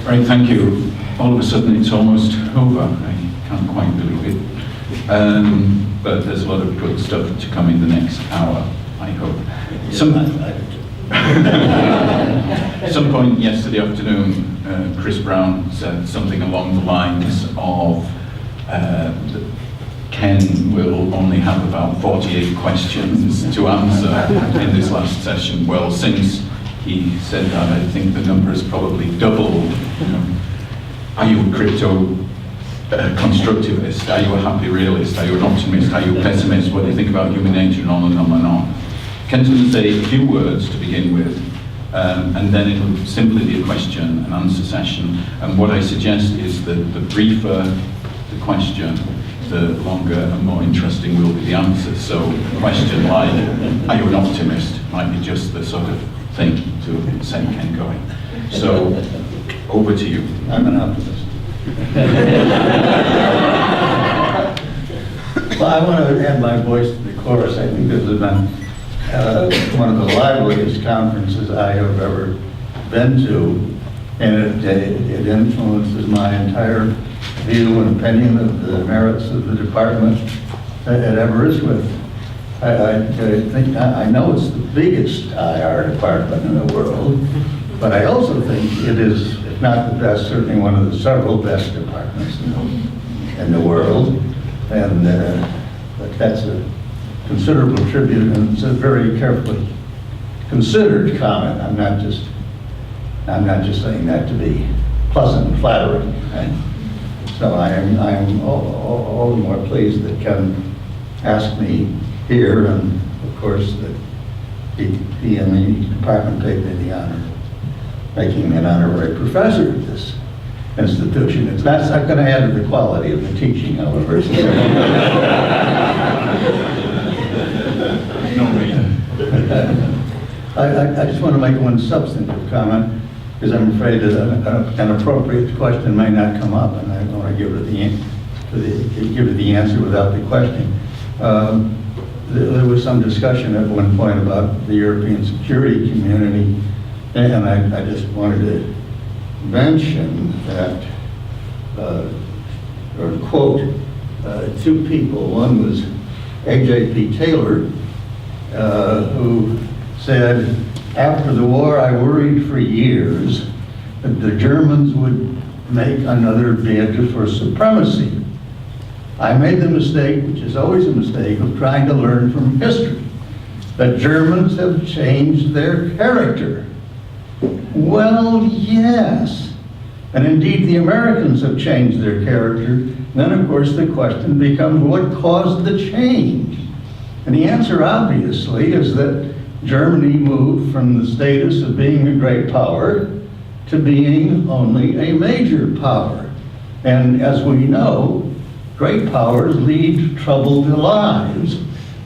Right, thank you. All of a sudden it's almost over. I can't quite believe it. But there's a lot of good stuff to come in the next hour, I hope. At some point yesterday afternoon, Chris Brown said something along the lines of Ken will only have about 48 questions to answer in this last session. Well, since he said that, I think the number has probably doubled. Are you a crypto constructivist? Are you a happy realist? Are you an optimist? Are you a pessimist? What do you think about human nature? And on and on and on. Ken's going to say a few words to begin with, and then it'll simply be a question and answer session. And what I suggest is that the briefer the question, the longer and more interesting will be the answer. So a question like, are you an optimist? Might be just the sort of thing to send Ken going. So, over to you. I'm an optimist. Well, I want to add my voice to the chorus. I think this has been one of the liveliest conferences I have ever been to, and it influences my entire view and opinion of the merits of the department at Aberystwyth. I know it's the biggest IR department in the world, but I also think it is, if not the best, certainly one of the several best departments in the world. And that's a considerable tribute, and it's a very carefully considered comment. I'm not just saying that to be pleasant and flattering. Right? So I am all the more pleased that Ken asked me here, and of course that he and the department paid me the honor, making me an honorary professor at this institution. That's not going to add to the quality of the teaching, however. I just want to make one substantive comment, because I'm afraid that an appropriate question may not come up, and I don't want to give it the answer without the question. There was some discussion at one point about the European security community, and I just wanted to mention that, or quote, two people. One was A.J.P. Taylor, who said, after the war I worried for years that the Germans would make another bid for supremacy. I made the mistake, which is always a mistake, of trying to learn from history, that Germans have changed their character. Well, yes. And indeed, the Americans have changed their character. Then, of course, the question becomes, what caused the change? And the answer, obviously, is that Germany moved from the status of being a great power to being only a major power. And as we know, great powers lead troubled lives,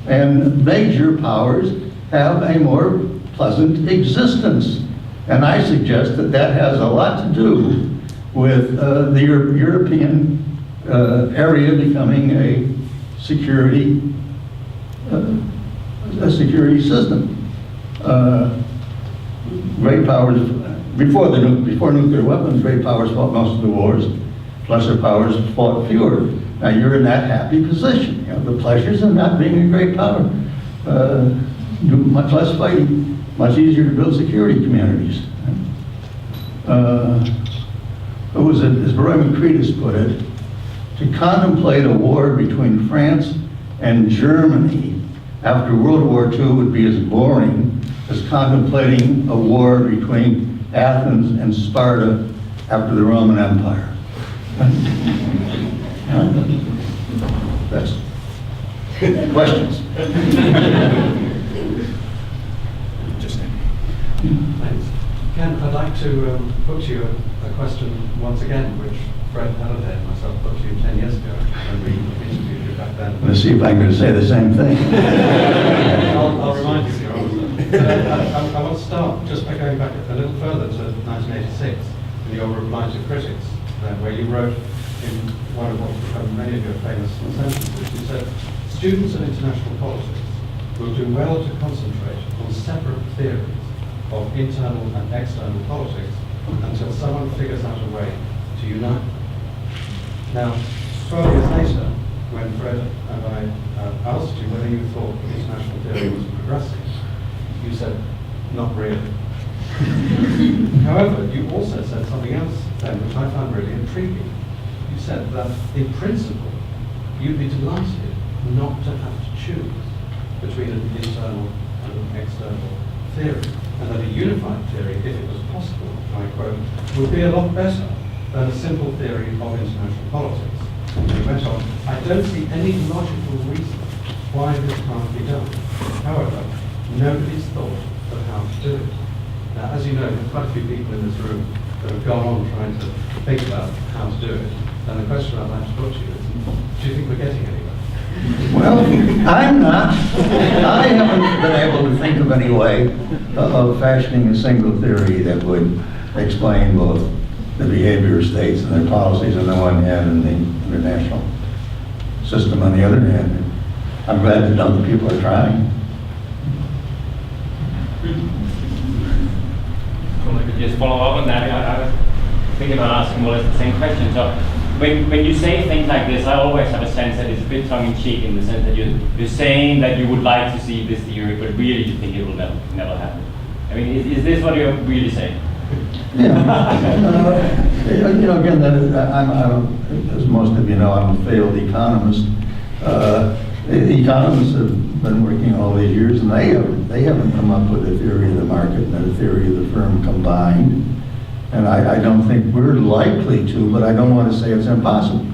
and major powers have a more pleasant existence. And I suggest that that has a lot to do with the European area becoming a security system. Great powers, before nuclear weapons, great powers fought most of the wars. Lesser powers fought fewer. Now you're in that happy position. You know, the pleasures of not being a great power. Do much less fighting, much easier to build security communities. It was, as Roy Macretis put it, to contemplate a war between France and Germany after World War II would be as boring as contemplating a war between Athens and Sparta after the Roman Empire. That's questions. Thanks. Ken, I'd like to put to you a question once again, which Fred Halliday and myself put to you 10 years ago when we interviewed you back then. Let's see if I can say the same thing. I'll remind you of your answer. I want to start just by going back a little further to 1986 in your reply to critics, where you wrote in one of what's become many of your famous sentences, you said, students of international politics will do well to concentrate on separate theories of internal and external politics until someone figures out a way to unite them. Now, 12 years later, when Fred and I asked you whether you thought international theory was progressing, you said, not really. However, you also said something else then, which I found really intriguing. You said that, in principle, you'd be delighted not to have to choose between an internal and an external theory, and that a unified theory, if it was possible, I quote, would be a lot better than a simple theory of international politics. And he went on, I don't see any logical reason why this can't be done. However, nobody's thought of how to do it. Now, as you know, there are quite a few people in this room that have gone on trying to think about how to do it. And the question I'd like to put to you is, do you think we're getting anywhere? Well, I'm not. I haven't been able to think of any way of fashioning a single theory that would explain both the behavior of states and their policies on the one hand and the international system on the other hand. I'm glad that other people are trying. Well, I could just follow up on that. I was thinking about asking more or less the same question. So when you say things like this, I always have a sense that it's a bit tongue-in-cheek in the sense that you're saying that you would like to see this theory, but really you think it will never happen. I mean, is this what you're really saying? Yeah. Again, I'm, as most of you know, I'm a failed economist. Economists have been working all these years, and they haven't come up with a theory of the market and a theory of the firm combined. And I don't think we're likely to, but I don't want to say it's impossible.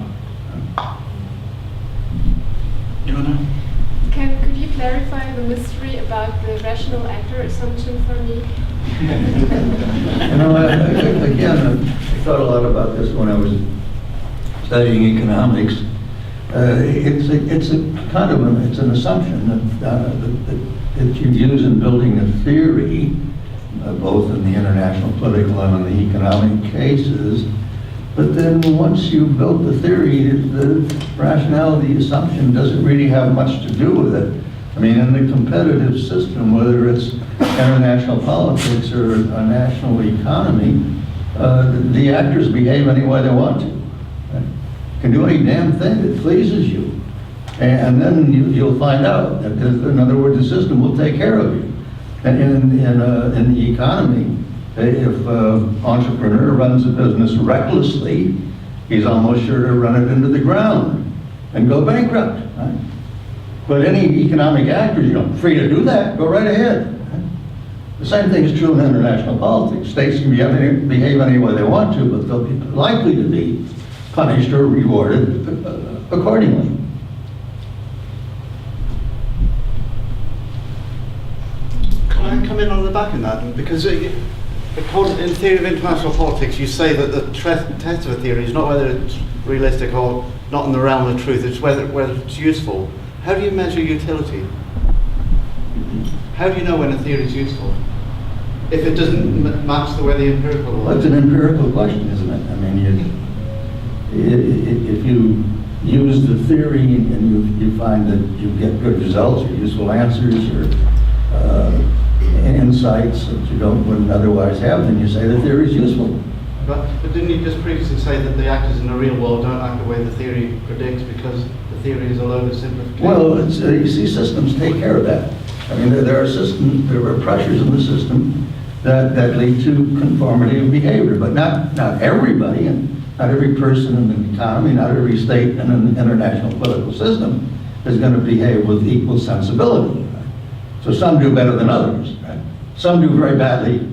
Could you clarify the mystery about the rational actor assumption for me? Again, I thought a lot about this when I was studying economics. It's an assumption that you use in building a theory, both in the international political and in the economic cases. But then once you've built the theory, the rationality assumption doesn't really have much to do with it. I mean, in the competitive system, whether it's international politics or a national economy, the actors behave any way they want to. Right? Can do any damn thing that pleases you. And then you'll find out that, in other words, the system will take care of you. And in the economy, if an entrepreneur runs a business recklessly, he's almost sure to run it into the ground and go bankrupt. Right? But any economic actors, free to do that, go right ahead. Right? The same thing is true in international politics. States can behave any way they want to, but they'll be likely to be punished or rewarded accordingly. Can I come in on the back of that? Because in theory of international politics, you say that the test of a theory is not whether it's realistic or not in the realm of truth, it's whether it's useful. How do you measure utility? How do you know when a theory is useful? If it doesn't match the way the empirical... Well, that's an empirical question, isn't it? I mean, if you use the theory and you find that you get good results or useful answers or insights that you wouldn't otherwise have, then you say the theory is useful. But didn't you just previously say that the actors in the real world don't act the way the theory predicts because the theory is a load of simplification? Well, you see, systems take care of that. I mean, there are pressures in the system that lead to conformity of behavior, but not everybody, and not every person in the economy, not every state in an international political system is going to behave with equal sensibility. Right? So some do better than others. Right? Some do very badly,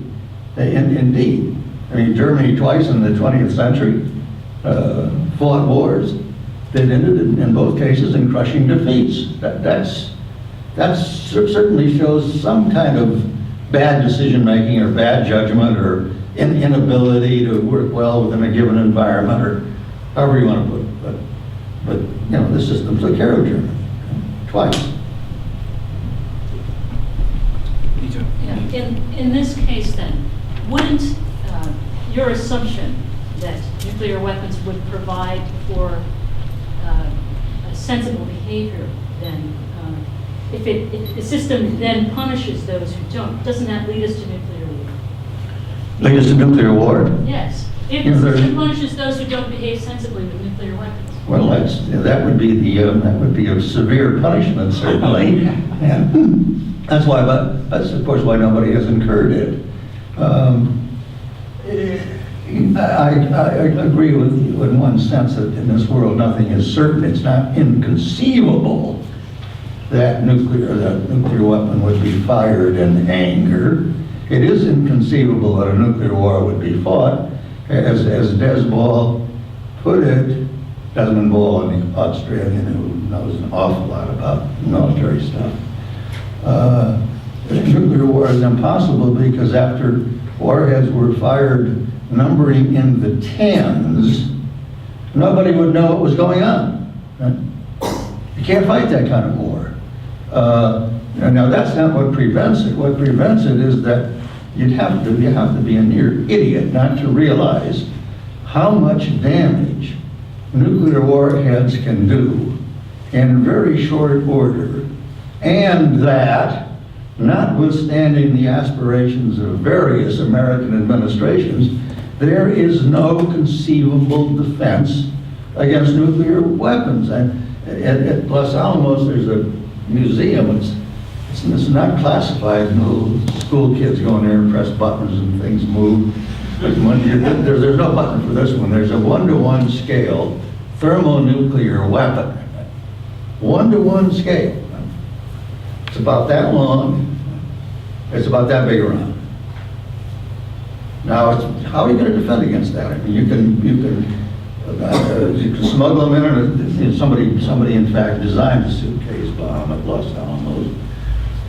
indeed. I mean, Germany twice in the 20th century fought wars that ended in both cases in crushing defeats. That certainly shows some kind of bad decision-making or bad judgment or inability to work well within a given environment, or however you want to put it. But the system took care of Germany twice. Yeah. In this case, then, wouldn't your assumption that nuclear weapons would provide for a sensible behavior, then, if the system then punishes those who don't, doesn't that lead us to nuclear war? Leads to nuclear war? Yes. It Yeah, there- punishes those who don't behave sensibly with nuclear weapons. Well, that would be a severe punishment, certainly. And that's why, that's of course why nobody has incurred it. I agree with you in one sense that in this world nothing is certain. It's not inconceivable that nuclear weapon would be fired in anger. It is inconceivable that a nuclear war would be fought. As Des Ball put it, Desmond Ball, an Australian who knows an awful lot about military stuff, nuclear war is impossible because after warheads were fired numbering in the tens, nobody would know what was going on. Right? You can't fight that kind of war. Now that's not what prevents it. What prevents it is that you have to be a near idiot not to realize how much damage nuclear warheads can do in very short order, and that, notwithstanding the aspirations of various American administrations, there is no conceivable defense against nuclear weapons. And at Los Alamos, there's a museum. It's not classified. Little school kids go in there and press buttons and things move. There's no button for this one. There's a 1-to-1 scale thermonuclear weapon. 1-to-1 scale. It's about that long. It's about that big around. Now, how are you going to defend against that? I mean, you can smuggle them in, and somebody in fact designed a suitcase bomb at Los Alamos.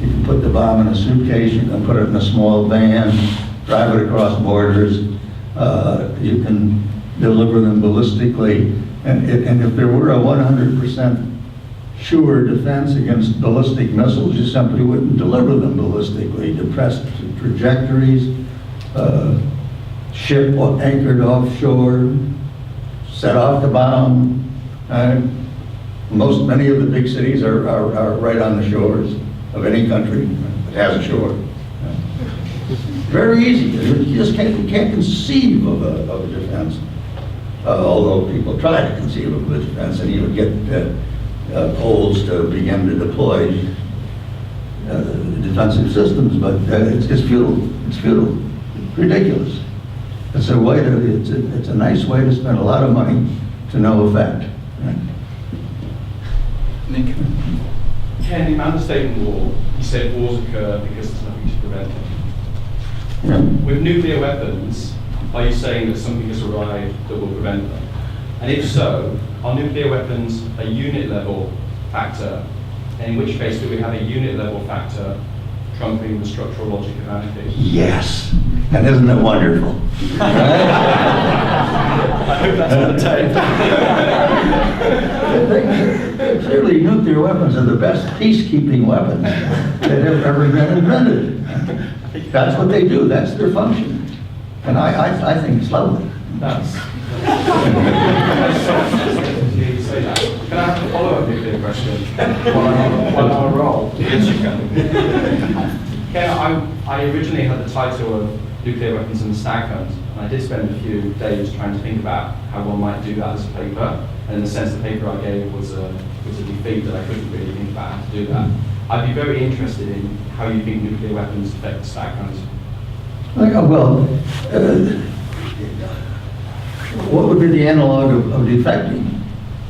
You can put the bomb in a suitcase. You can put it in a small van, drive it across borders. You can deliver them ballistically, and if there were a 100% sure defense against ballistic missiles, you simply wouldn't deliver them ballistically. Depressed trajectories, ship anchored offshore, set off the bomb. Many of the big cities are right on the shores of any country that has a shore. Very easy. You just can't conceive of a defense. Although people try to conceive of a defense, and you would get Poles to begin to deploy defensive systems, but it's futile. It's futile. Ridiculous. It's a nice way to spend a lot of money to no effect. Right? Nick? Ken, in understating war, you said wars occur because there's nothing to prevent them. Yeah. With nuclear weapons, are you saying that something has arrived that will prevent them? And if so, are nuclear weapons a unit level factor? And in which case do we have a unit level factor trumping the structural logic of anarchy? Yes. And isn't it wonderful? I hope that's on the tape. Clearly, nuclear weapons are the best peacekeeping weapons that have ever been invented. That's what they do. That's their function. And I think it's lovely. That's. Can I have a follow-up nuclear question while I'm on a roll? Yes, you can. Ken, I originally had the title of Nuclear Weapons and the Stag Hunt, and I did spend a few days trying to think about how one might do that as a paper, and in the sense the paper I gave was a defeat that I couldn't really think about how to do that. I'd be very interested in how you think nuclear weapons affect the Stag Hunt. Well, what would be the analog of defecting?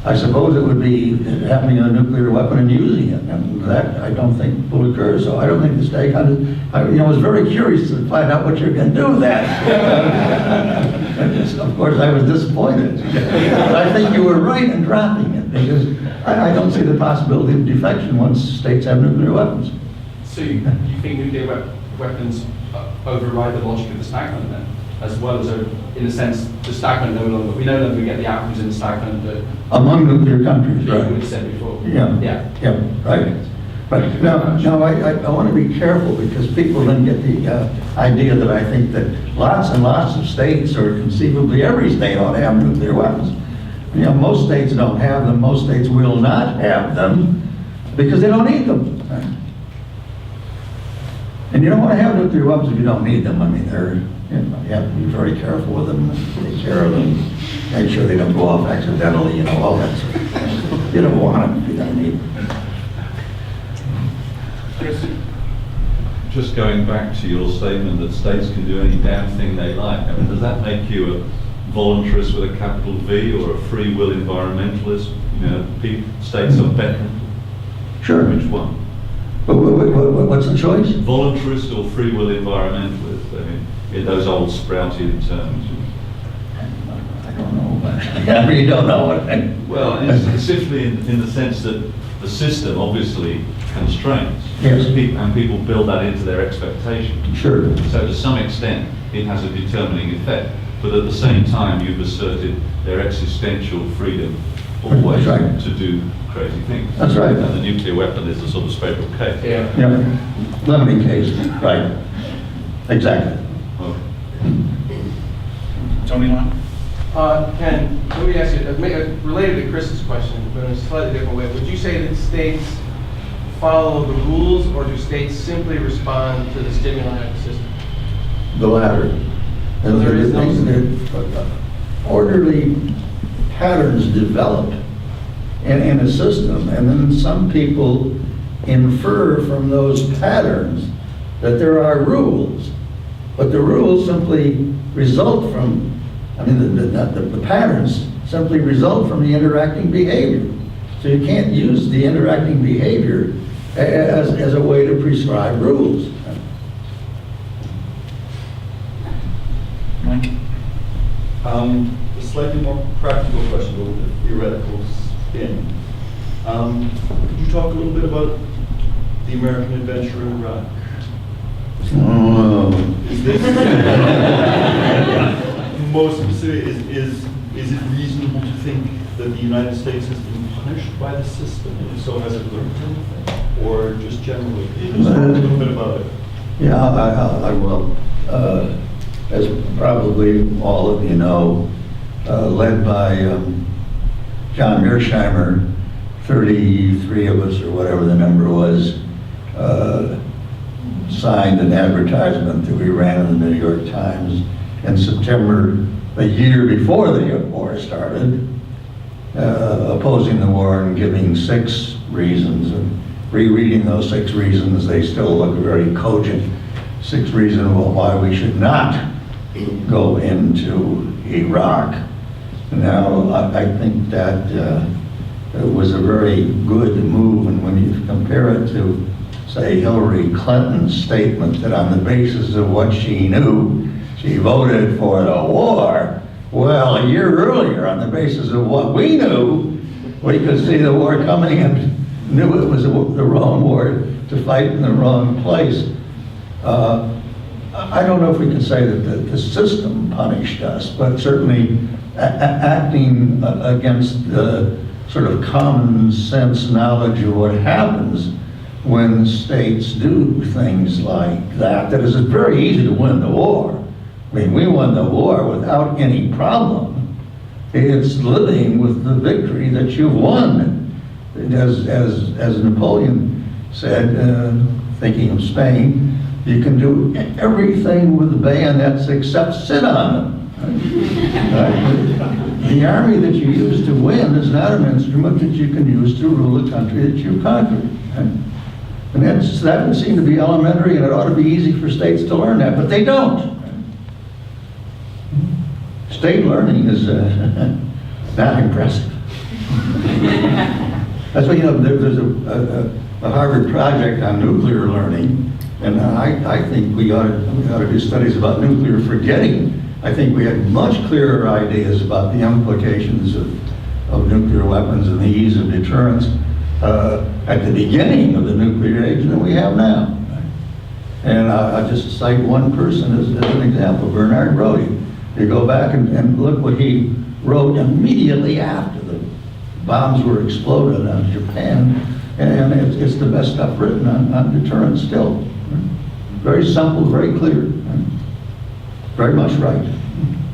I suppose it would be having a nuclear weapon and using it, and that I don't think will occur. So I don't think the Stag Hunt I was very curious to find out what you're going to do with that. Of course, I was disappointed. But I think you were right in dropping it, because I don't see the possibility of defection once states have nuclear weapons. So you think nuclear weapons override the logic of the Stag Hunt then? As well as, in a sense, the Stag Hunt we no longer get the outcomes in the Stag Hunt that among nuclear countries, you right? would have said before. Yeah, right. But now I want to be careful, because people then get the idea that I think that lots and lots of states, or conceivably every state, ought to have nuclear weapons. Most states don't have them. Most states will not have them because they don't need them. And you don't want to have nuclear weapons if you don't need them. I mean, You have to be very careful with them, take care of them, make sure they don't go off accidentally, all that sort of thing. You don't want them if you don't need them. Just going back to your statement that states can do any damn thing they like, I mean, does that make you a voluntarist with a capital V or a free will environmentalist? States are better. Sure. Which one? What's the choice? Voluntarist or free will environmentalist? I mean, in those old sprouted terms. I don't know. I really don't know what Well, it's specifically in the sense that the system obviously constrains. Yes. And people build that into their expectations. Sure. So to some extent, it has a determining effect. But at the same time, you've asserted their existential freedom always That's right. to do crazy things. That's right. And the nuclear weapon is the sort of special case. Yeah. Yeah, limiting case, right. Exactly. Okay. Tony Lamb? Ken, let me ask you, related to Chris's question, but in a slightly different way, would you say that states follow the rules, or do states simply respond to the stimuli of the system? The latter. So there is no- Orderly patterns develop in a system, and then some people infer from those patterns that there are rules, but the rules simply result from, the patterns simply result from the interacting behavior. So you can't use the interacting behavior as a way to prescribe rules. Mike? A slightly more practical question, but with a theoretical spin. Could you talk a little bit about the American adventure in Iraq? Oh. Is this most specific? Is it reasonable to think that the United States has been punished by the system? And if so, has it learned anything? Or just generally? Just talk a little bit about it. Yeah, I will. As probably all of you know, led by John Mearsheimer, 33 of us, or whatever the number was, signed an advertisement that we ran in the New York Times in September, a year before the war started, opposing the war and giving 6 reasons. And rereading those 6 reasons, they still look very cogent. 6 reasons why we should not go into Iraq. Now, I think that it was a very good move, and when you compare it to, say, Hillary Clinton's statement that on the basis of what she knew, she voted for the war. Well, a year earlier, on the basis of what we knew, we could see the war coming and knew it was the wrong war to fight in the wrong place. I don't know if we can say that the system punished us, but certainly acting against the sort of common sense knowledge of what happens when states do things like that is very easy to win the war. I mean, we won the war without any problem. It's living with the victory that you've won. As Napoleon said, thinking of Spain, you can do everything with the bayonets except sit on them. Right? The army that you use to win is not an instrument that you can use to rule a country that you've conquered. Right? And that would seem to be elementary, and it ought to be easy for states to learn that, but they don't. State learning is not impressive. That's why, there's a Harvard project on nuclear learning, and I think we ought to do studies about nuclear forgetting. I think we had much clearer ideas about the implications of nuclear weapons and the ease of deterrence at the beginning of the nuclear age than we have now. And I'll just cite one person as an example, Bernard Brodie. You go back and look what he wrote immediately after the bombs were exploded on Japan, and it's the best stuff written on deterrence still. Very simple, very clear, very much right.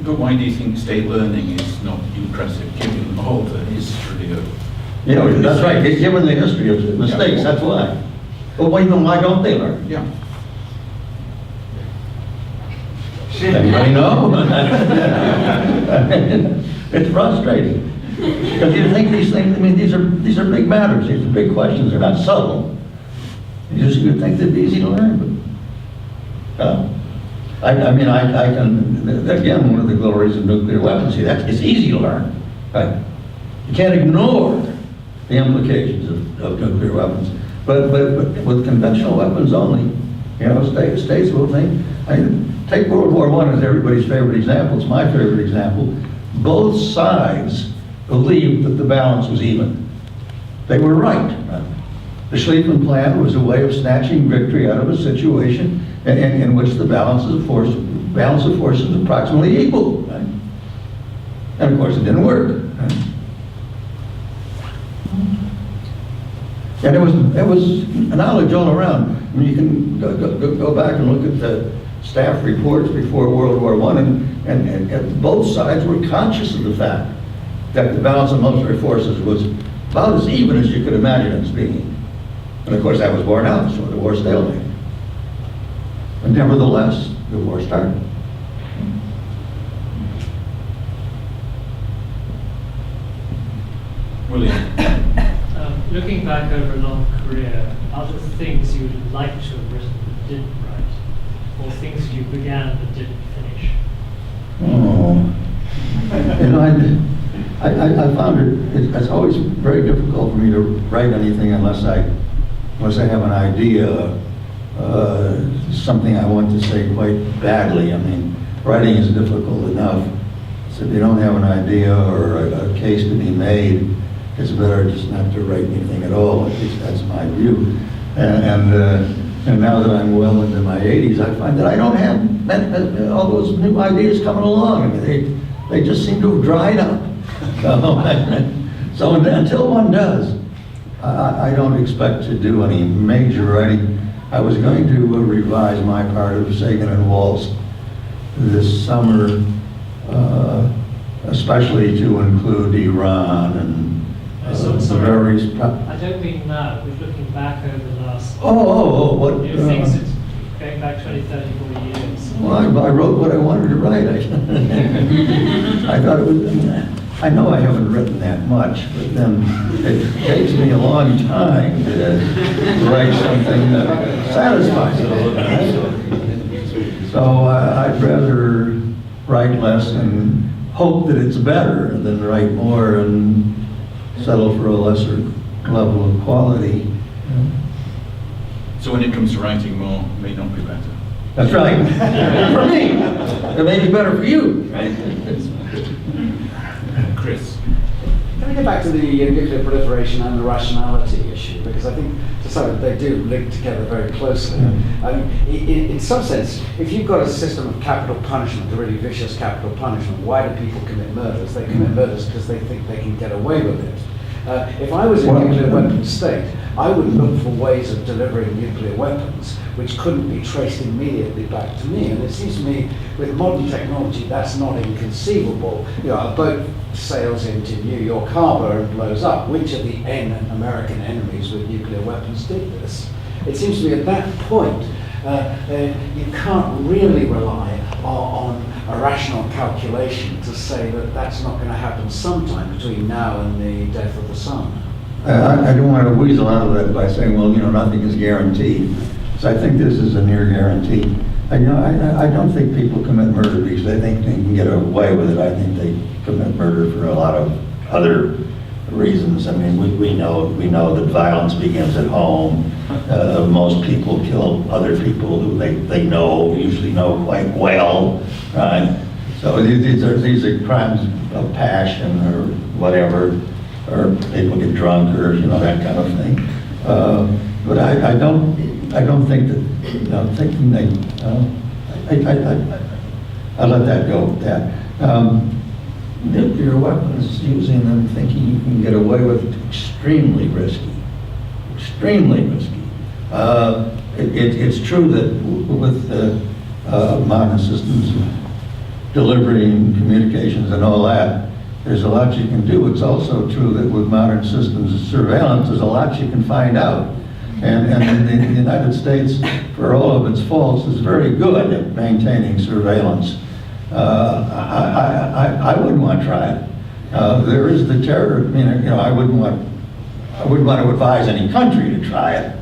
But why do you think state learning is not impressive, given all the history of... That's right, given the history of mistakes, that's why. Well, why don't they learn? Yeah. Anybody know? It's frustrating. Because you think these things, I mean, these are big matters, these are big questions, they're not subtle. You'd think they'd be easy to learn, but I can, again, one of the glories of nuclear weapons, see, it's easy to learn, right? You can't ignore the implications of nuclear weapons, but with conventional weapons only, states will think, take World War I as everybody's favorite example, it's my favorite example. Both sides believed that the balance was even. They were right. The Schlieffen Plan was a way of snatching victory out of a situation in which the balance of forces was approximately equal. Right? And of course it didn't work. Right? And it was knowledge all around. I mean, you can go back and look at the staff reports before World War I, and both sides were conscious of the fact that the balance of military forces was about as even as you could imagine it being. And of course that was borne out, so the war stalemated. But nevertheless, the war started. William. Looking back over a long career, are there things you would like to have written but didn't write? Or things you began but didn't finish? Oh. I found it's always very difficult for me to write anything unless I have an idea, something I want to say quite badly. I mean, writing is difficult enough. So if you don't have an idea or a case to be made, it's better just not to write anything at all. At least that's my view. And now that I'm well into my 80s, I find that I don't have all those new ideas coming along. I mean, they just seem to have dried up. So until one does, I don't expect to do any major writing. I was going to revise my part of Sagan and Waltz this summer, especially to include Iran and various... I don't mean now, but looking back over the last... what... things that's going back 20, 30, 40 years. Well, I wrote what I wanted to write. I thought it was... I know I haven't written that much, but then it takes me a long time to write something that satisfies it. So I'd rather write less and hope that it's better than write more and settle for a lesser level of quality. So when it comes to writing more, it may not be better. That's right. For me. It may be better for you. Right? Chris. Can I get back to the nuclear proliferation and the rationality issue? Because I think to some extent they do link together very closely. I mean, in some sense, if you've got a system of capital punishment, a really vicious capital punishment, why do people commit murders? They commit murders because they think they can get away with it. If I was in a nuclear weapons state, I would look for ways of delivering nuclear weapons which couldn't be traced immediately back to me. And it seems to me, with modern technology, that's not inconceivable. A boat sails into New York Harbor and blows up. Which of the American enemies with nuclear weapons did this? It seems to me at that point, you can't really rely on a rational calculation to say that that's not going to happen sometime between now and the death of the sun. I don't want to weasel out of that by saying, well, nothing is guaranteed. So I think this is a near guarantee. I don't think people commit murder because they think they can get away with it. I think they commit murder for a lot of other reasons. I mean, we know that violence begins at home. Most people kill other people who they usually know quite well. Right? So these are crimes of passion or whatever, or people get drunk or that kind of thing. But I don't think that thinking I let that go with that. Nuclear weapons, using them thinking you can get away with it, extremely risky. Extremely risky. It's true that with modern systems of delivering communications and all that, there's a lot you can do. It's also true that with modern systems of surveillance, there's a lot you can find out. And in the United States, for all of its faults, is very good at maintaining surveillance. I wouldn't want to try it. There is the terror. I wouldn't want to advise any country to try it.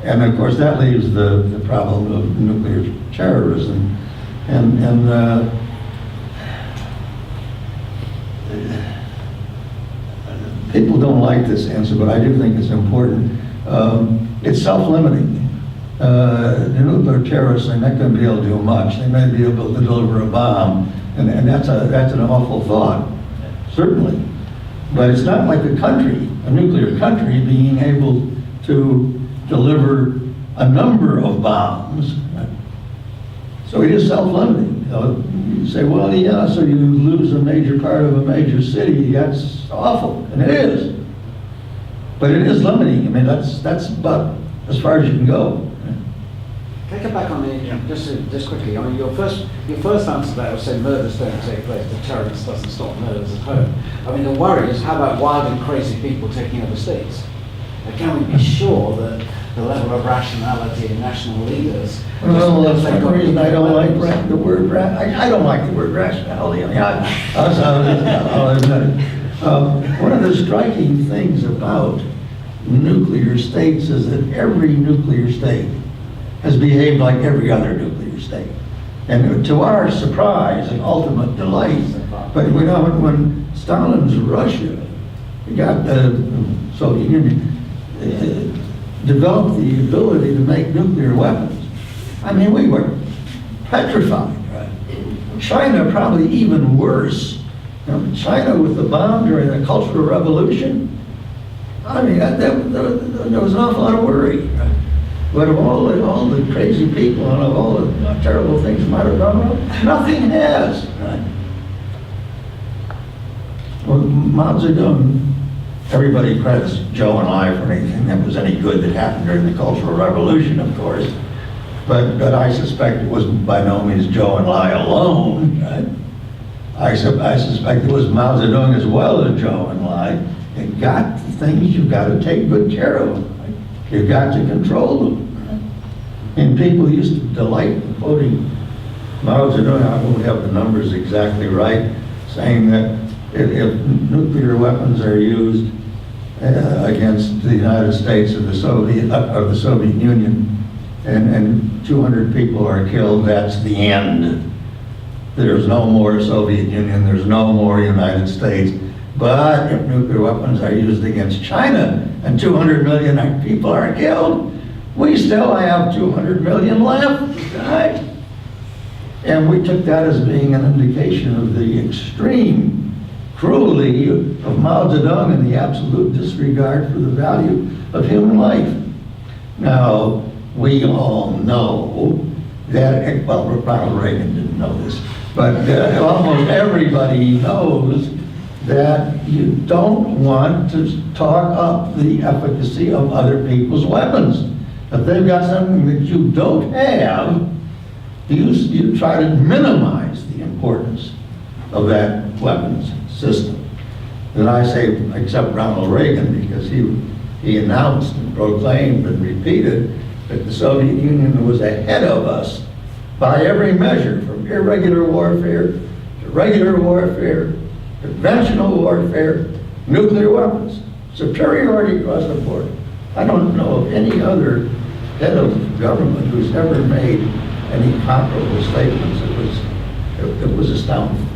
And of course, that leaves the problem of nuclear terrorism. People don't like this answer, but I do think it's important. It's self-limiting. The nuclear terrorists are not going to be able to do much. They may be able to deliver a bomb, and that's an awful thought, certainly. But it's not like a country, a nuclear country, being able to deliver a number of bombs. So it is self-limiting. You say, well, yeah, so you lose a major part of a major city. That's awful, and it is. But it is limiting. I mean, that's about as far as you can go. Can I come back on the, just quickly, I mean, your first answer to that was say murders don't take place, deterrence doesn't stop murders at home. I mean, the worry is how about wild and crazy people taking over states? And can we be sure that the level of rationality in national leaders... Well, that's the reason I don't like the word I don't like the word rationality. I mean, I'll admit it. One of the striking things about nuclear states is that every nuclear state has behaved like every other nuclear state. And to our surprise and ultimate delight, but when Stalin's Russia got the Soviet Union, developed the ability to make nuclear weapons, I mean, we were petrified. Right? China probably even worse. China with the bomb during the Cultural Revolution, I mean, there was an awful lot of worry. Right? But of all the crazy people and of all the terrible things that might have gone wrong, nothing has. Right? Well, Mao Zedong, everybody credits Zhou Enlai for anything that was any good that happened during the Cultural Revolution, of course. But I suspect it was by no means Zhou Enlai alone. Right? I suspect it was Mao Zedong as well as Zhou Enlai. You've got things you've got to take good care of them. Right? You've got to control them. Right? And people used to delight in quoting Mao Zedong, I don't have the numbers exactly right, saying that if nuclear weapons are used against the United States or the Soviet Union, and 200 people are killed, that's the end. There's no more Soviet Union, there's no more United States. But if nuclear weapons are used against China and 200 million people are killed, we still have 200 million left, right? And we took that as being an indication of the extreme cruelty of Mao Zedong and the absolute disregard for the value of human life. Now, we all know that, well, Ronald Reagan didn't know this, but almost everybody knows that you don't want to talk up the efficacy of other people's weapons. If they've got something that you don't have, you try to minimize the importance of that weapons system. And I say, except Ronald Reagan, because he announced and proclaimed and repeated that the Soviet Union was ahead of us by every measure, from irregular warfare to regular warfare, conventional warfare, nuclear weapons, superiority across the board. I don't know of any other head of government who's ever made any comparable statements. It was astounding.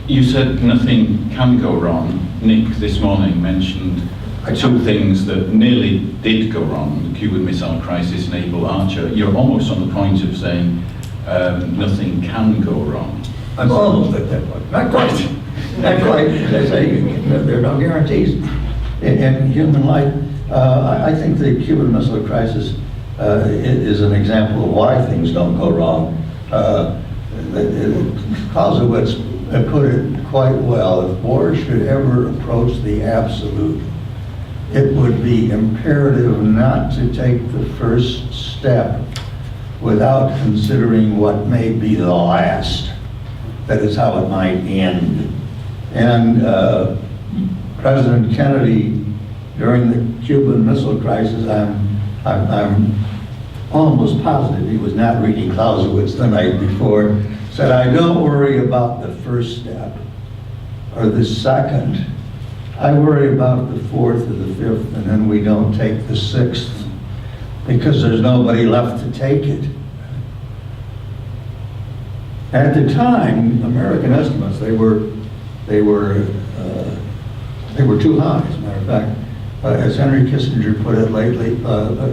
You said nothing can go wrong. Nick this morning mentioned two things that nearly did go wrong, the Cuban Missile Crisis and Able Archer. You're almost on the point of saying nothing can go wrong. I'm almost at that point. Not quite. Not quite. As I say, there are no guarantees in human life. I think the Cuban Missile Crisis is an example of why things don't go wrong. Clausewitz put it quite well. If war should ever approach the absolute, it would be imperative not to take the first step without considering what may be the last. That is how it might end. And President Kennedy, during the Cuban Missile Crisis, I'm I'm almost positive he was not reading Clausewitz the night before, said, I don't worry about the first step or the second. I worry about the fourth or the fifth, and then we don't take the sixth because there's nobody left to take it. At the time, American estimates, they were too high, as a matter of fact. As Henry Kissinger put it lately,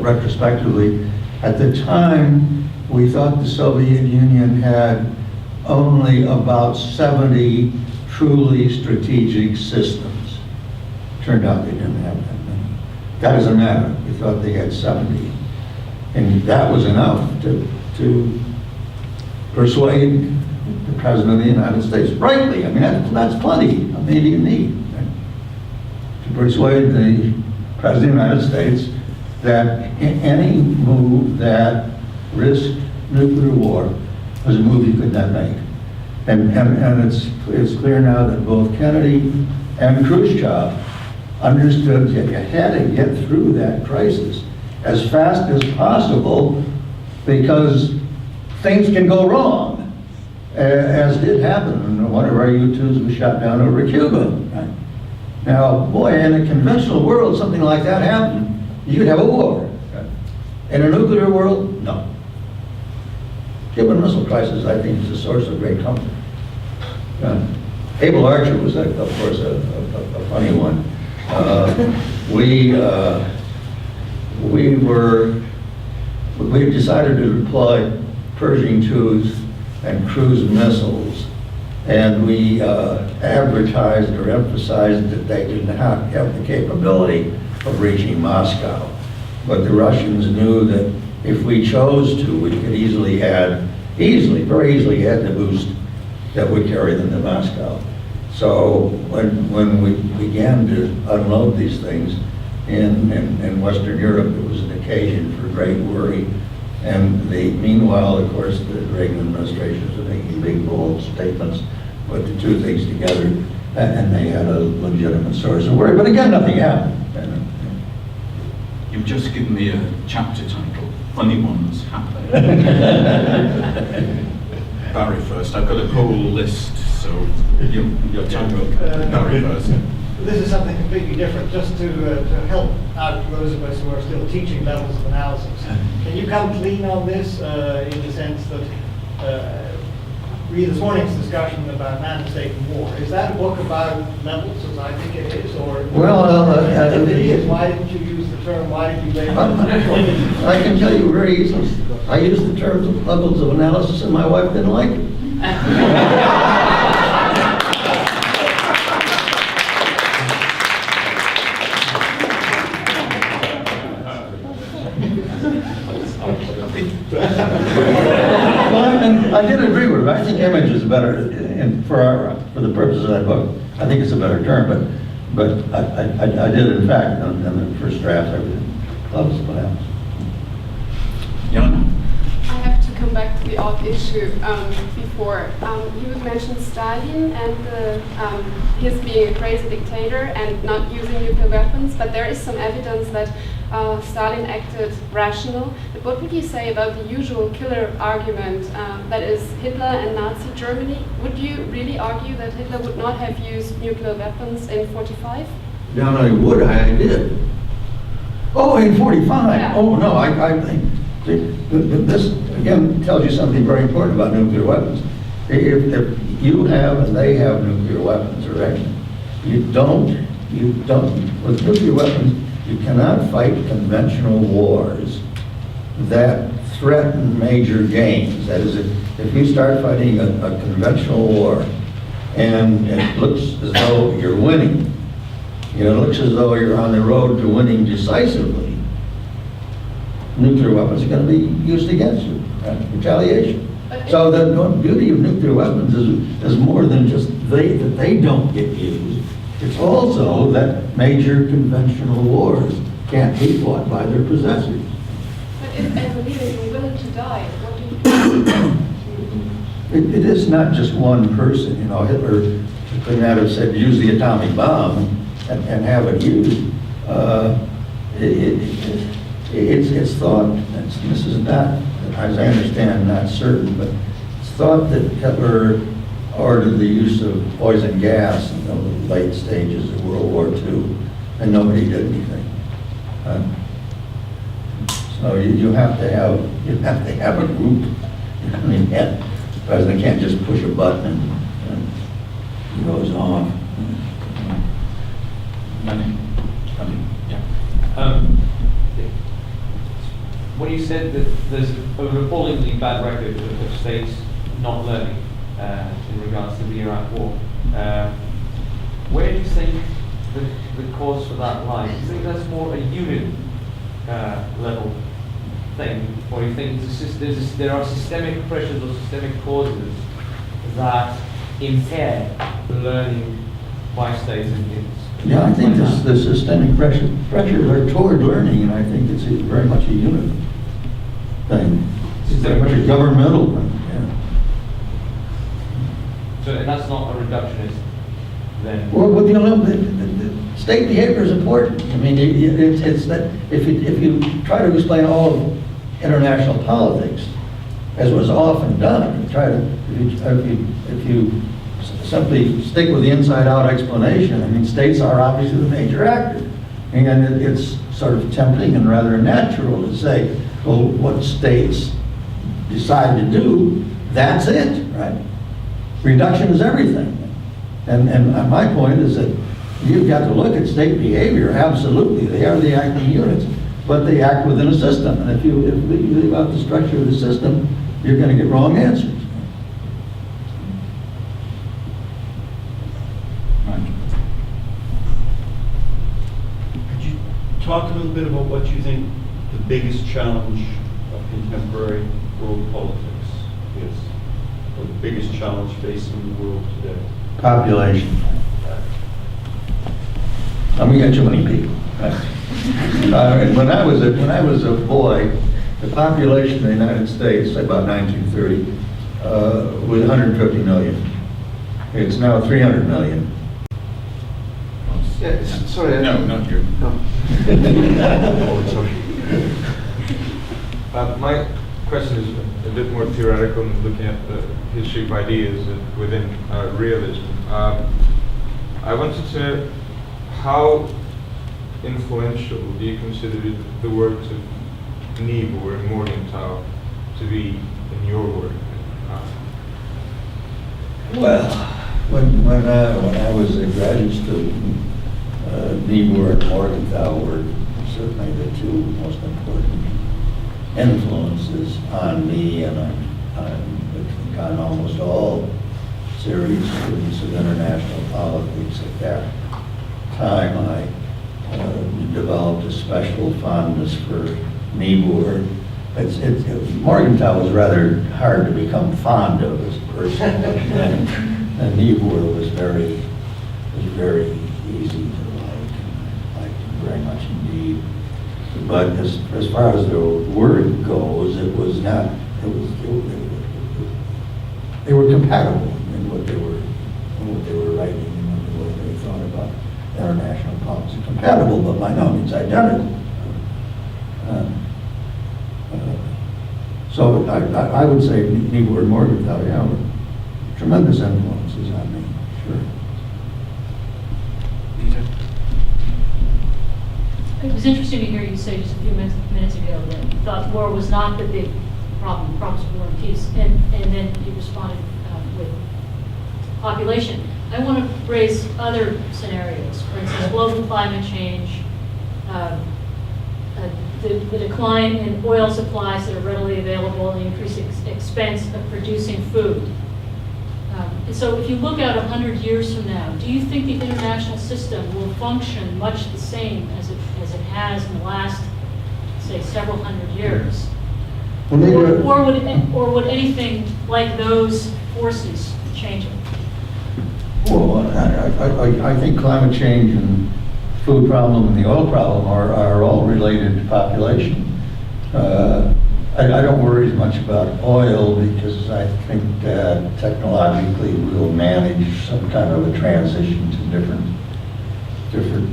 retrospectively, at the time, we thought the Soviet Union had only about 70 truly strategic systems. Turned out they didn't have that many. That doesn't matter. We thought they had 70. And that was enough to persuade the President of the United States, rightly, I mean, that's plenty, how many do you need? Right? To persuade the President of the United States that any move that risked nuclear war was a move you could not make. And it's clear now that both Kennedy and Khrushchev understood that you had to get through that crisis as fast as possible because things can go wrong, as did happen. One of our U-2s was shot down over Cuba. Right? Now, boy, in a conventional world, something like that happened, you could have a war. Right? In a nuclear world, no. Cuban Missile Crisis, I think, is a source of great comfort. Able Archer was, of course, a funny one. We decided to deploy Pershing 2s and cruise missiles, and we advertised or emphasized that they did not have the capability of reaching Moscow. But the Russians knew that if we chose to, we could very easily add the boost that would carry them to Moscow. So when we began to unload these things in Western Europe, it was an occasion for great worry. And meanwhile, of course, the Reagan administration was making big, bold statements, put the two things together, and they had a legitimate source of worry. But again, nothing happened. You've just given me a chapter title, Funny Ones Happen. Barry first. I've got a whole list, so your time will come. Barry first. This is something completely different, just to help out those of us who are still teaching levels of analysis. Can you come clean on this in the sense that read this morning's discussion about man, state, and war? Is that a book about levels, as I think it is, or if it is, why didn't you use the term? Why did you label it? I can tell you very easily. I used the terms of levels of analysis, and my wife didn't like it. Well, I did agree with her. I think image is better, and for the purposes of that book, I think it's a better term. But I did, in fact, on the first draft, I did levels of analysis. Jan? I have to come back to the odd issue before. You had mentioned Stalin and his being a crazy dictator and not using nuclear weapons, but there is some evidence that Stalin acted rational. But what would you say about the usual killer argument, that is Hitler and Nazi Germany? Would you really argue that Hitler would not have used nuclear weapons in 45? No, I would. I did. Oh, in 45? Yeah. Oh, no, I think this, again, tells you something very important about nuclear weapons. If you have and they have nuclear weapons, right? You don't, with nuclear weapons, you cannot fight conventional wars that threaten major gains. That is, if you start fighting a conventional war and it looks as though you're winning, it looks as though you're on the road to winning decisively, nuclear weapons are going to be used against you, right? Retaliation. So the beauty of nuclear weapons is more than just that they don't get used. It's also that major conventional wars can't be fought by their possessors. But if as a leader you're willing to die, what do you do? It is not just one person. Hitler could not have said use the atomic bomb and have it used. it's thought, this is not, as I understand, not certain, but it's thought that Hitler ordered the use of poison gas in the late stages of World War II, and nobody did anything. So you have to have a group. I mean, the president can't just push a button and it goes off. When you said that there's an appallingly bad record of states not learning in regards to the Iraq War, where do you think the cause for that lies? Do you think that's more a unit level thing, or do you think there are systemic pressures or systemic causes that impair the learning by states and units? Yeah, I think the systemic pressures are toward learning, and I think it's very much a unit thing. It's very much a governmental thing, yeah. So and that's not a reductionist then? Well, you know, the state behavior is important. I mean, it's that if you try to explain all of international politics, as was often done, if you simply stick with the inside-out explanation, I mean, states are obviously the major actor. And it's sort of tempting and rather natural to say, well, what states decide to do, that's it, right? Reduction is everything. And my point is that you've got to look at state behavior, absolutely. They are the acting units, but they act within a system. And if you leave out the structure of the system, you're going to get wrong answers. Talk a little bit about what you think the biggest challenge of contemporary world politics is, or the biggest challenge facing the world today. Population. We got too many people. When I was a boy, the population of the United States, about 1930, was 150 million. It's now 300 million. Yeah, sorry. No, not you. My question is a bit more theoretical and looking at the history of ideas within realism. I wanted to know how influential do you consider the works of Niebuhr and Morgenthau to be in your work? Well, when I was a graduate student, Niebuhr and Morgenthau were certainly the two most important influences on me and on almost all serious students of international politics. At that time, I developed a special fondness for Niebuhr. Morgenthau was rather hard to become fond of as a person, and Niebuhr was very easy to like very much indeed. But as far as the word goes, it was not. They were compatible in what they were writing and what they thought about international policy. Compatible, but by no means identical. So I would say Niebuhr and Morgenthau, yeah, were tremendous influences on me, sure. It was interesting to hear you say just a few minutes ago that you thought war was not the big problem, problems of war and peace, and then you responded with population. I want to raise other scenarios, for instance, global climate change, the decline in oil supplies that are readily available, and the increased expense of producing food. And so if you look out 100 years from now, do you think the international system will function much the same as it has in the last, say, several hundred years? Or would anything like those forces change it? Well, I think climate change and food problem and the oil problem are all related to population. I don't worry as much about oil because I think that technologically we'll manage some kind of a transition to different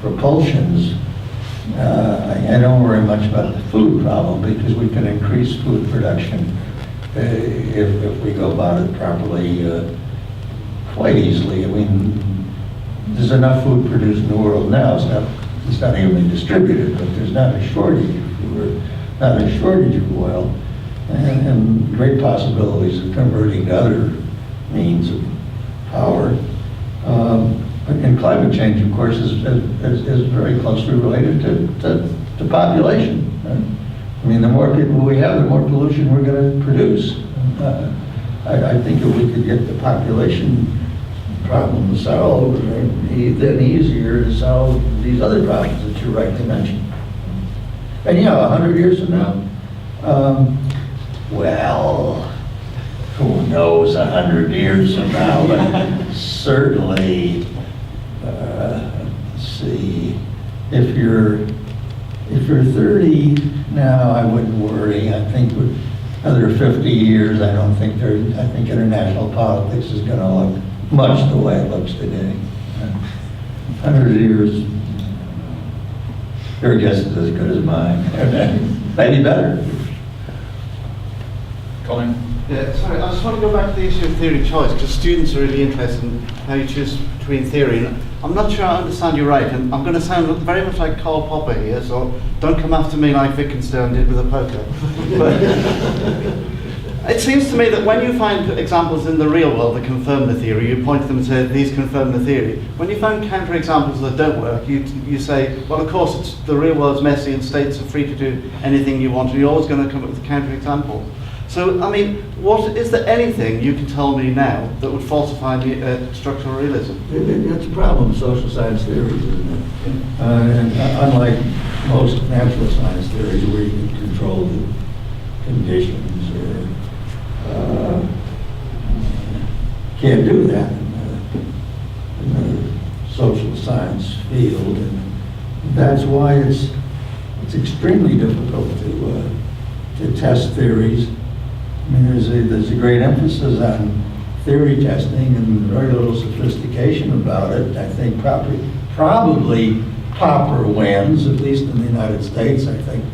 propulsions. I don't worry much about the food problem because we can increase food production if we go about it properly quite easily. I mean, there's enough food produced in the world now. It's not evenly distributed, but there's not a shortage of food, not a shortage of oil, and great possibilities of converting to other means of power. And climate change, of course, is very closely related to population. Right? I mean, the more people we have, the more pollution we're going to produce. I think if we could get the population problem solved, then easier to solve these other problems that you rightly mentioned. And yeah, 100 years from now, well, who knows 100 years from now, but certainly, let's see, if you're 30 now, I wouldn't worry. I think with another 50 years, I think international politics is going to look much the way it looks today. 100 years, your guess is as good as mine. Maybe better. Colin? Yeah, sorry, I just want to go back to the issue of theory choice, because students are really interested in how you choose between theory. And I'm not sure I understand you right, and I'm going to sound very much like Karl Popper here, so don't come after me like Wittgenstein did with a poker. But it seems to me that when you find examples in the real world that confirm the theory, you point to them and say, these confirm the theory. When you find counter-examples that don't work, you say, well, of course, the real world's messy and states are free to do anything you want, and you're always going to come up with a counter-example. So, I mean, is there anything you can tell me now that would falsify the structural realism? It's a problem of social science theories, isn't it? And unlike most natural science theories where you can control the conditions or can't do that in the social science field, and that's why it's extremely difficult to test theories. I mean, there's a great emphasis on theory testing and very little sophistication about it. I think probably Popper wins, at least in the United States. I think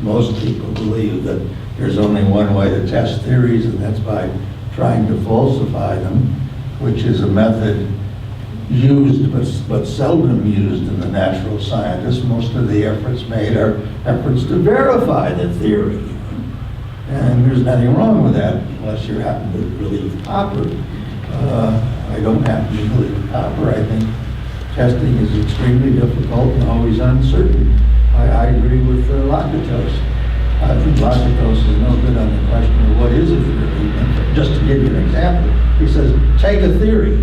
most people believe that there's only one way to test theories, and that's by trying to falsify them, which is a method used but seldom used in the natural scientists. Most of the efforts made are efforts to verify the theory. And there's nothing wrong with that, unless you happen to believe Popper. I don't happen to believe Popper. I think testing is extremely difficult and always uncertain. I agree with Lakatos. I think Lakatos is no good on the question of what is a theory. And just to give you an example, he says, take a theory,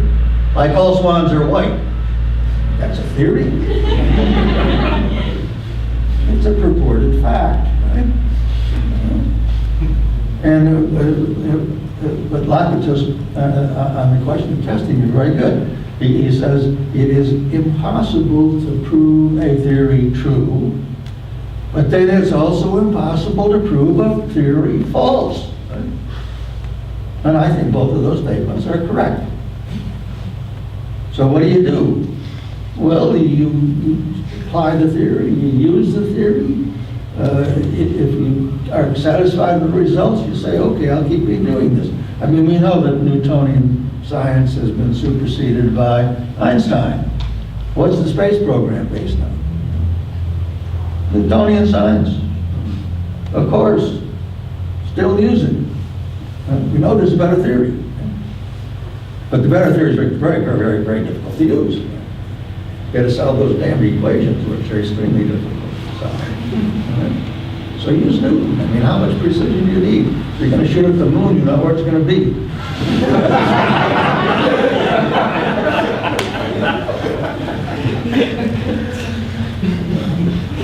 like all swans are white. That's a theory? It's a purported fact, right? And but Lakatos on the question of testing is very good. He says it is impossible to prove a theory true, but then it's also impossible to prove a theory false. Right? And I think both of those statements are correct. So what do? Well, you apply the theory, you use the theory. If you are satisfied with the results, you say, okay, I'll keep doing this. I mean, we know that Newtonian science has been superseded by Einstein. What's the space program based on? Newtonian science. Of course, still using. We know there's a better theory. But the better theory is very, very, very, very difficult to use. You got to solve those damn equations, which are extremely difficult to solve. Right? So use Newton. I mean, how much precision do you need? If you're going to shoot at the moon, you know where it's going to be.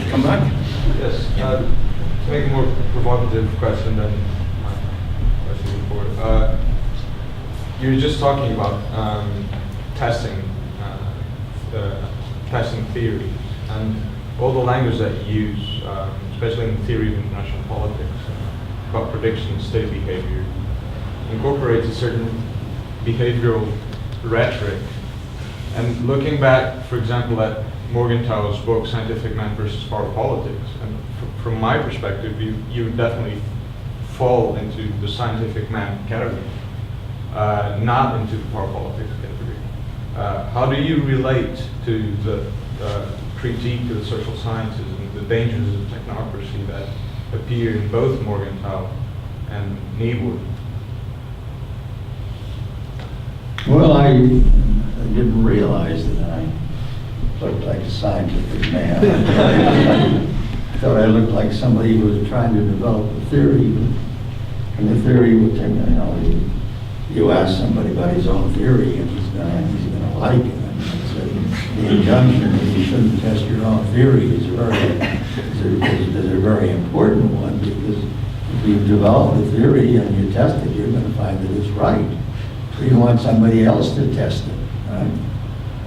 Come back? Yes. To make a more provocative question than my question before. You were just talking about testing theory, and all the language that you use, especially in the theory of international politics, about prediction of state behavior, incorporates a certain behavioral rhetoric. And looking back, for example, at Morgenthau's book, Scientific Man versus Power Politics. And from my perspective, you definitely fall into the scientific man category, not into the power politics category. How do you relate to the critique of the social sciences and the dangers of technocracy that appear in both Morgenthau and Niebuhr? Well, I didn't realize that I looked like a scientific man. I thought I looked like somebody who was trying to develop a theory, and the theory would take, you ask somebody about his own theory, and he's gonna like it. The injunction that you shouldn't test your own theory is a very important one, because if you develop a theory and you test it, you're going to find that it's right. So you want somebody else to test it, right?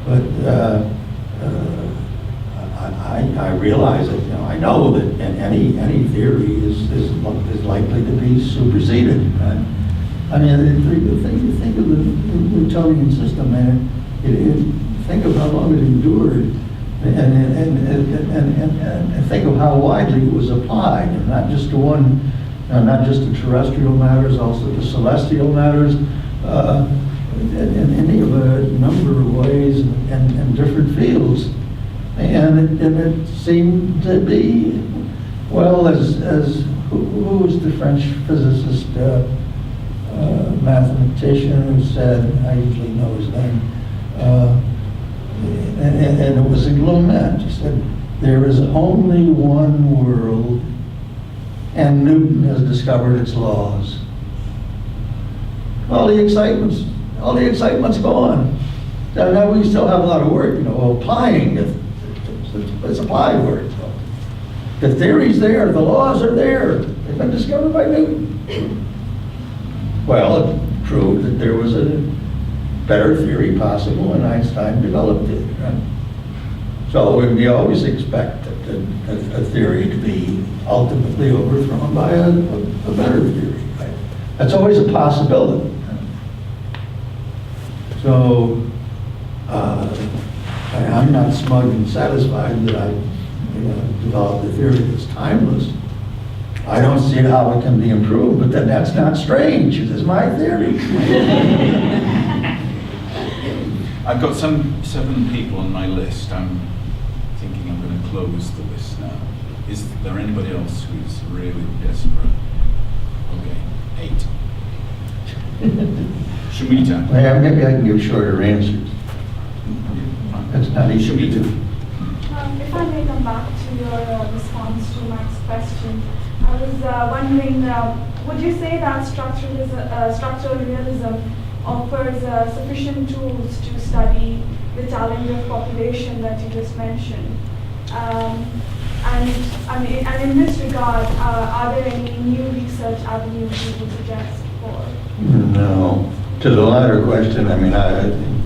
But I realize that, I know that any theory is likely to be superseded. Right? I mean, think of the Newtonian system, man. Think of how long it endured, and think of how widely it was applied, and not just to one, not just to terrestrial matters, also to celestial matters, in any of a number of ways and different fields. And it seemed to be, well, as who was the French physicist, mathematician who said, I usually know his name, and it was a Glomet. He said, there is only one world, and Newton has discovered its laws. All the excitement's gone. Now we still have a lot of work, applying it. It's applied work. The theory's there, the laws are there. They've been discovered by Newton. Well, it proved that there was a better theory possible, and Einstein developed it. Right? So we always expect a theory to be ultimately overthrown by a better theory. Right? That's always a possibility. Right? So I'm not smug and satisfied that I developed a theory that's timeless. I don't see how it can be improved, but then that's not strange. It is my theory. I've got 7 people on my list. I'm thinking I'm going to close the list now. Is there anybody else who's really desperate? Okay, 8. Shumita. Yeah, maybe I can give shorter answers. That's not easy to do. If I may come back to your response to Mike's question, I was wondering, would you say that structural realism offers sufficient tools to study the challenge of population that you just mentioned? And in this regard, are there any new research avenues you would suggest for? No. To the latter question, I think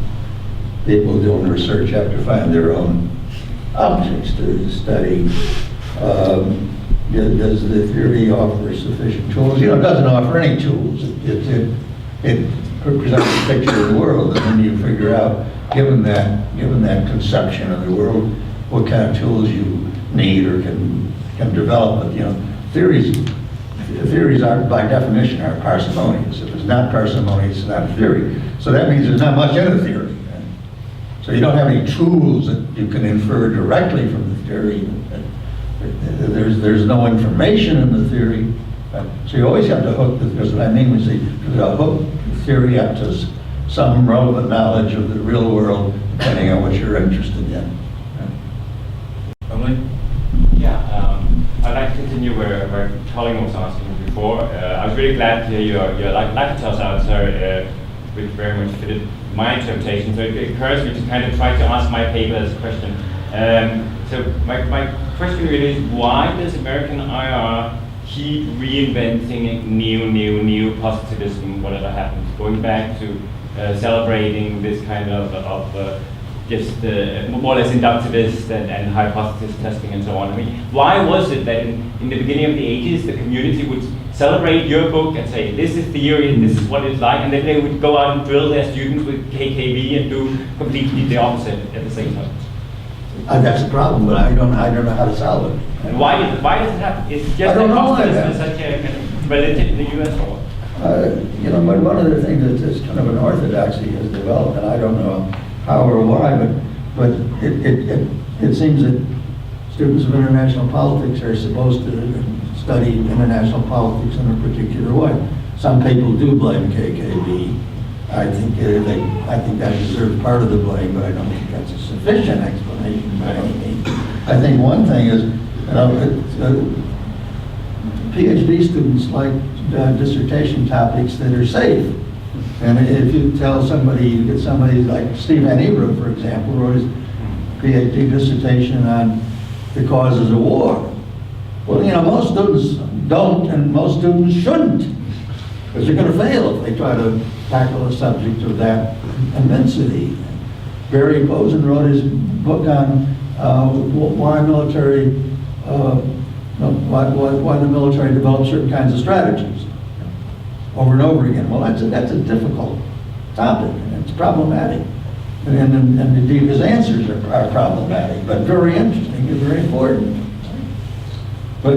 people doing research have to find their own objects to study. Does the theory offer sufficient tools? It doesn't offer any tools. It presents a picture of the world, and then you figure out, given that conception of the world, what kind of tools you need or can develop. But theories are, by definition, are parsimonious. If it's not parsimonious, it's not a theory. So that means there's not much in a theory. Right? So you don't have any tools that you can infer directly from the theory. There's no information in the theory. So you always have to hook, because what I mean when you say, hook the theory up to some relevant knowledge of the real world, depending on what you're interested in. Yeah, I'd like to continue where Colin was asking before. I was really glad to hear your Lakatos answer, which very much fitted my interpretation. So it occurs me to kind of try to ask my paper as a question. So my question really is, why does American IR keep reinventing new positivism, whatever happens, going back to celebrating this kind of just more or less inductivist and hypothesis testing and so on? Why was it that in the beginning of the 80s, the community would celebrate your book and say, this is theory and this is what it's like, and then they would go out and drill their students with KKV and do completely the opposite at the same time? That's the problem, but I don't know how to solve it. And why does it happen? It's just I don't know why that that- such a kind of relative in the US or? One of the things that's kind of an orthodoxy has developed, and I don't know how or why, but it seems that students of international politics are supposed to study international politics in a particular way. Some people do blame KKB. I think that deserves part of the blame, but I don't think that's a sufficient explanation by any means. I think one thing is, PhD students like dissertation topics that are safe. And if you tell somebody, you get somebody like Steve Van Ebro, for example, wrote his PhD dissertation on the causes of war. Well, most students don't, and most students shouldn't, because they're going to fail if they try to tackle a subject of that immensity. Barry Posen wrote his book on why the military developed certain kinds of strategies over and over again. Well, that's a difficult topic, and it's problematic. And indeed, his answers are problematic, but very interesting and very important. But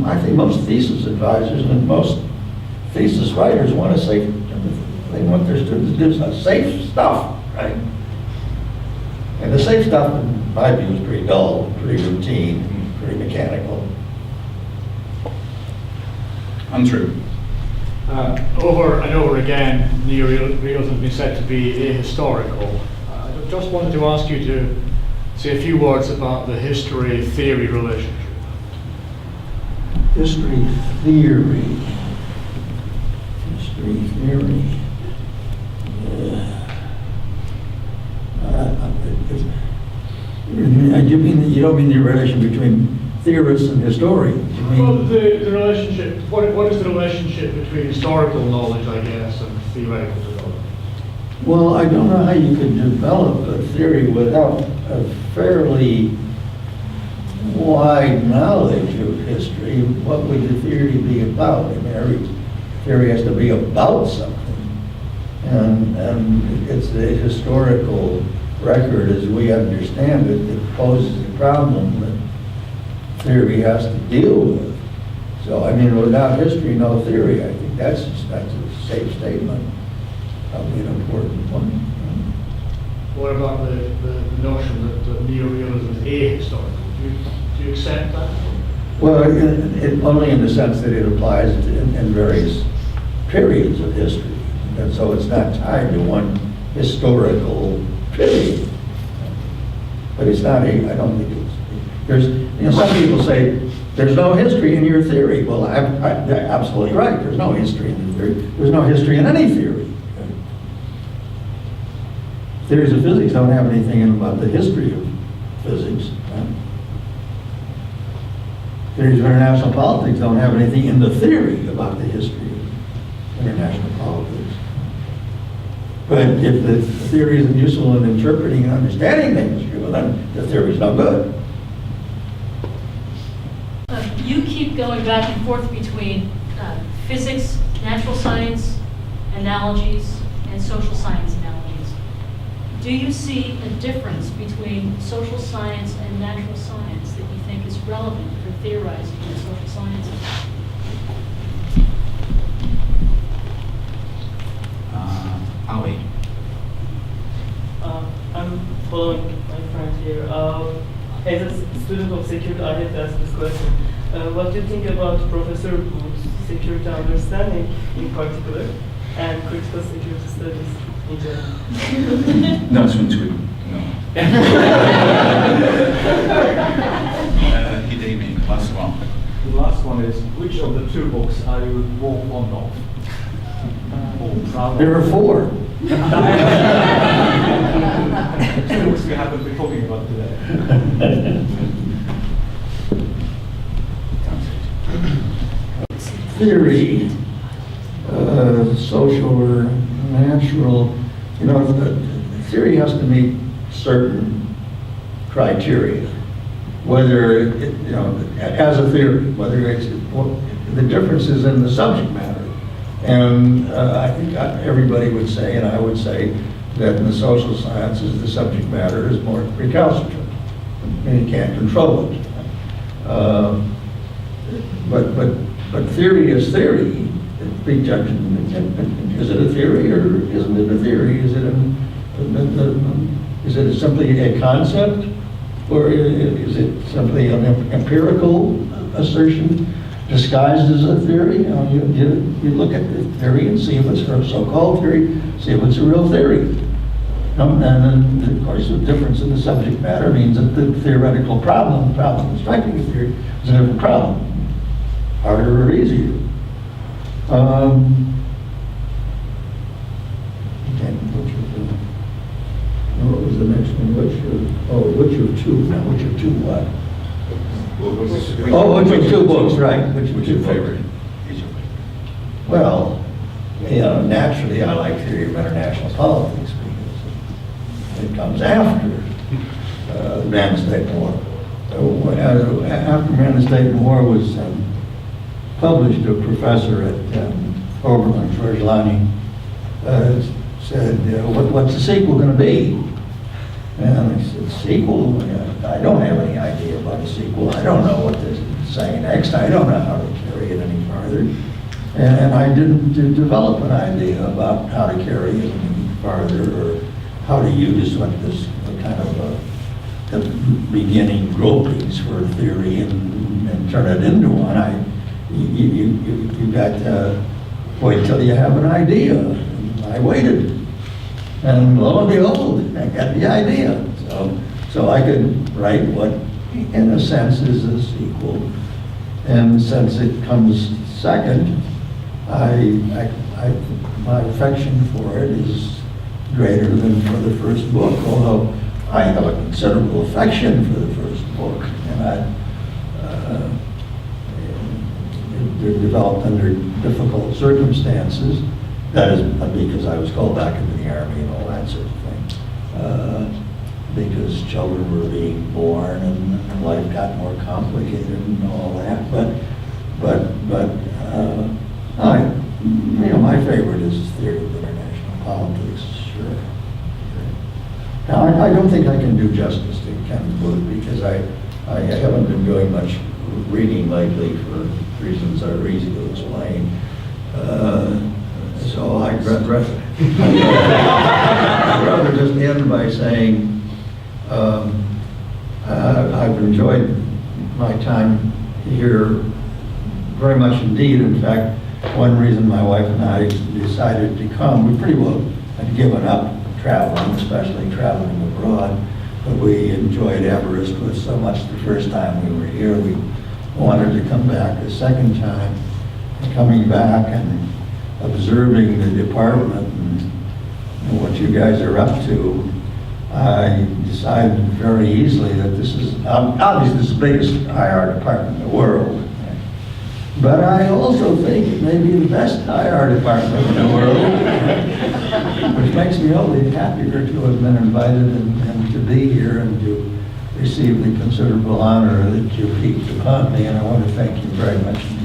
I think most thesis advisors and most thesis writers want to say, they want their students to do some safe stuff, right? And the safe stuff, in my view, is pretty dull, pretty routine, pretty mechanical. Andrew. Over and over again, neorealism has been said to be ahistorical. I just wanted to ask you to say a few words about the history-theory relationship. History theory. You don't mean the relation between theorists and historians? You mean? Well, the relationship, what is the relationship between historical knowledge, I guess, and theoretical development? Well, I don't know how you could develop a theory without a fairly wide knowledge of history. What would the theory be about? I mean, every theory has to be about something. And it's the historical record as we understand it that poses the problem that theory has to deal with. So, I mean, without history, no theory. I think that's a safe statement, probably an important one. What about the notion that neorealism is ahistorical? Do you accept that? Well, only in the sense that it applies in various periods of history. And so it's not tied to one historical period. But it's not, I don't think it's, some people say, there's no history in your theory. Well, they're absolutely right. There's no history in the theory. There's no history in any theory. Theories of physics don't have anything about the history of physics. Theories of international politics don't have anything in the theory about the history of international politics. But if the theory isn't useful in interpreting and understanding the history, well, then the theory is no good. You keep going back and forth between physics, natural science analogies, and social science analogies. Do you see a difference between social science and natural science that you think is relevant for theorizing in social sciences? Ali. I'm following my friend here. As a student of security, I have to ask this question. What do you think about Professor Wood's security understanding in particular and critical security studies in general? No, it's from Sweden. No. Hidemi, last one. The last one is, which of the two books are you more fond of? There are four. Two books we happen to be talking about today. Theory, social or natural, the theory has to meet certain criteria. Whether, as a theory, whether it's, the difference is in the subject matter. And I think everybody would say, and I would say, that in the social sciences, the subject matter is more recalcitrant, and you can't control it. But theory is theory. Big judgment. Is it a theory or isn't it a theory? Is it simply a concept, or is it simply an empirical assertion disguised as a theory? You look at the theory and see if it's a so-called theory, see if it's a real theory. And then, of course, the difference in the subject matter means that the theoretical problem of striking a theory, is a different problem, harder or easier. What was the next one? Which of two? Now, which of two what? Which of two books, right? Which of your favorite? Well, naturally, I like theory of international politics because it comes after Man the State and War. After Man the State and War was published, a professor at Oberlin, George Lani, said, what's the sequel going to be? And I said, sequel? I don't have any idea about a sequel. I don't know what to say next. I don't know how to carry it any farther. And I didn't develop an idea about how to carry it any farther or how to use what kind of the beginning gropings for theory and turn it into one. You got to wait till you have an idea. And I waited. And lo and behold, I got the idea. So I could write what, in a sense, is a sequel. And since it comes second, my affection for it is greater than for the first book, although I have a considerable affection for the first book. And it developed under difficult circumstances. That is because I was called back into the Army and all that sort of thing. Because children were being born and life got more complicated and all that. My favorite is theory of international politics, sure. Now, I don't think I can do justice to Kenneth Waltz because I haven't been doing much reading lately for reasons that are easy to explain. So I'd rather just end by saying I've enjoyed my time here very much indeed. In fact, one reason my wife and I decided to come, we pretty well had given up traveling, especially traveling abroad, but we enjoyed Aberystwyth so much the first time we were here. We wanted to come back a second time. And coming back and observing the department and what you guys are up to, I decided very easily that this is, obviously this is the biggest IR department in the world, but I also think it may be the best IR department in the world, which makes me only happier to have been invited and to be here and to receive the considerable honor that you heaped upon me, and I want to thank you very much indeed.